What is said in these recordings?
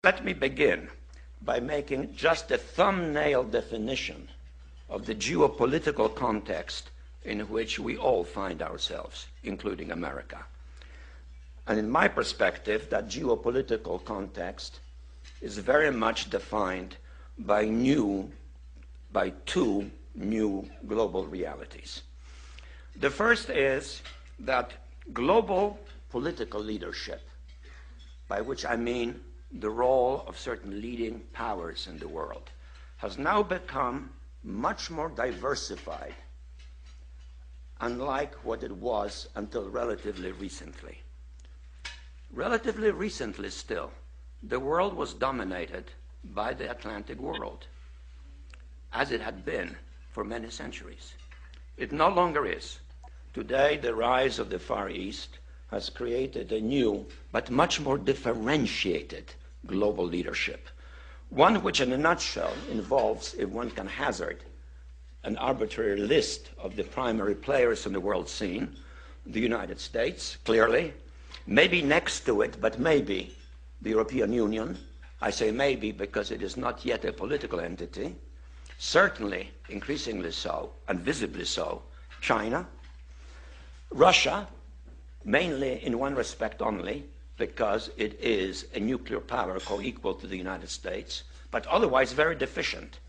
Let me begin by making just a thumbnail definition of the geopolitical context in which we all find ourselves, including America. And in my perspective, that geopolitical context is very much defined by two new global realities. The first is that global political leadership, by which I mean the role of certain leading powers in the world, has now become much more diversified, unlike what it was until relatively recently. Relatively recently still, the world was dominated by the Atlantic world, as it had been for many centuries. It no longer is. Today, the rise of the Far East has created a new but much more differentiated global leadership, one which in a nutshell involves, if one can hazard, an arbitrary list of the primary players in the world scene: the United States, clearly, maybe next to it, but maybe the European Union. I say maybe because it is not yet a political entity. Certainly, increasingly so, and visibly so, China, Russia, mainly in one respect only, because it is a nuclear power co-equal to the United States, but otherwise very deficient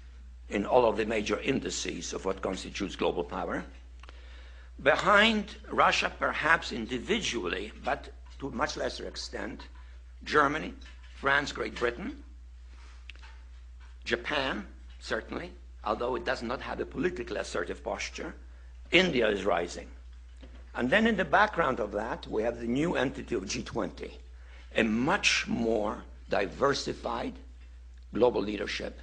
in all of the major indices of what constitutes global power. Behind Russia, perhaps individually, but to a much lesser extent, Germany, France, Great Britain, Japan, certainly, although it does not have a politically assertive posture. India is rising. And then in the background of that, we have the new entity of G20, a much more diversified global leadership,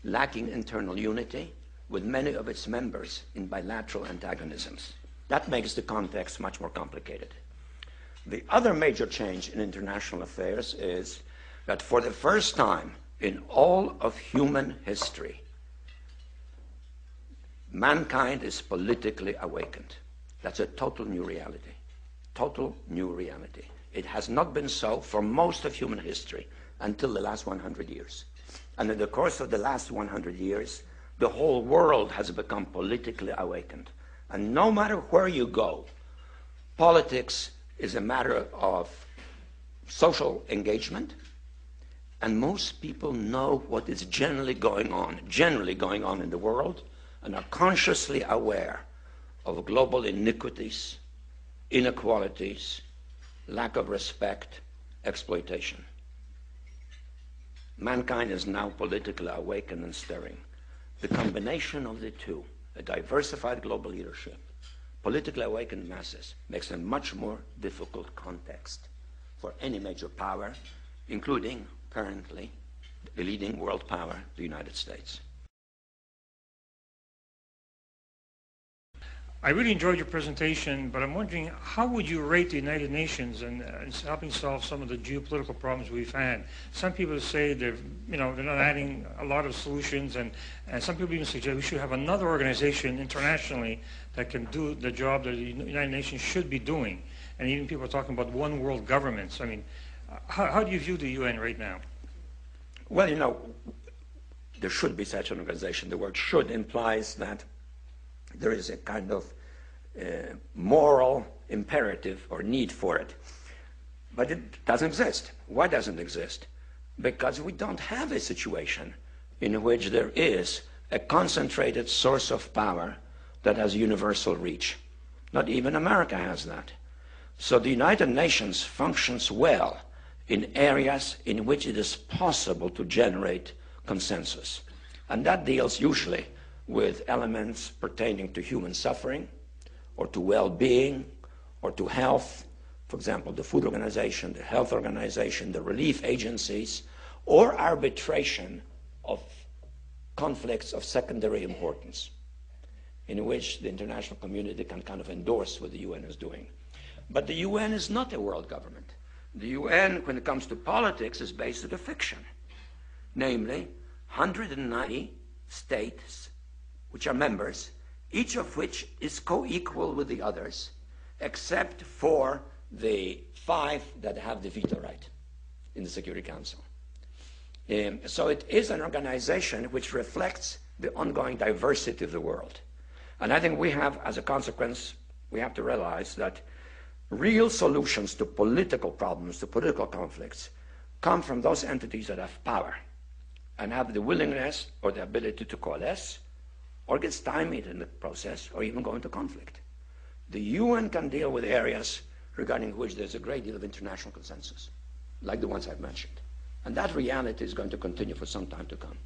lacking internal unity, with many of its members in bilateral antagonisms. That makes the context much more complicated. The other major change in international affairs is that for the first time in all of human history, mankind is politically awakened. That's a total new reality. Total new reality. It has not been so for most of human history until the last 100 years. And in the course of the last 100 years, the whole world has become politically awakened. And no matter where you go, politics is a matter of social engagement, and most people know what is generally going on in the world, and are consciously aware of global iniquities, inequalities, lack of respect, exploitation. Mankind is now politically awakened and stirring. The combination of the two, a diversified global leadership, politically awakened masses, makes a much more difficult context for any major power, including, currently, the leading world power, the United States. I really enjoyed your presentation, but I'm wondering, how would you rate the United Nations in helping solve some of the geopolitical problems we've had? Some people say they're not adding a lot of solutions, and some people even suggest we should have another organization internationally that can do the job that the United Nations should be doing. And even people are talking about one world governments. I mean, how do you view the UN right now? Well, there should be such an organization. The word should implies that there is a kind of moral imperative or need for it. But it doesn't exist. Why doesn't it exist? Because we don't have a situation in which there is a concentrated source of power that has universal reach. Not even America has that. So the United Nations functions well in areas in which it is possible to generate consensus. And that deals usually with elements pertaining to human suffering, or to well-being, or to health, for example, the Food Organization, the Health Organization, the relief agencies, or arbitration of conflicts of secondary importance, in which the international community can kind of endorse what the UN is doing. But the UN is not a world government. The UN, when it comes to politics, is based on a fiction, namely 190 states which are members, each of which is co-equal with the others, except for the 5 that have the veto right in the Security Council. So it is an organization which reflects the ongoing diversity of the world. And I think we have, as a consequence, we have to realize that real solutions to political problems, to political conflicts, come from those entities that have power and have the willingness or the ability to coalesce or get stymied in the process or even go into conflict. The UN can deal with areas regarding which there's a great deal of international consensus, like the ones I've mentioned. And that reality is going to continue for some time to come.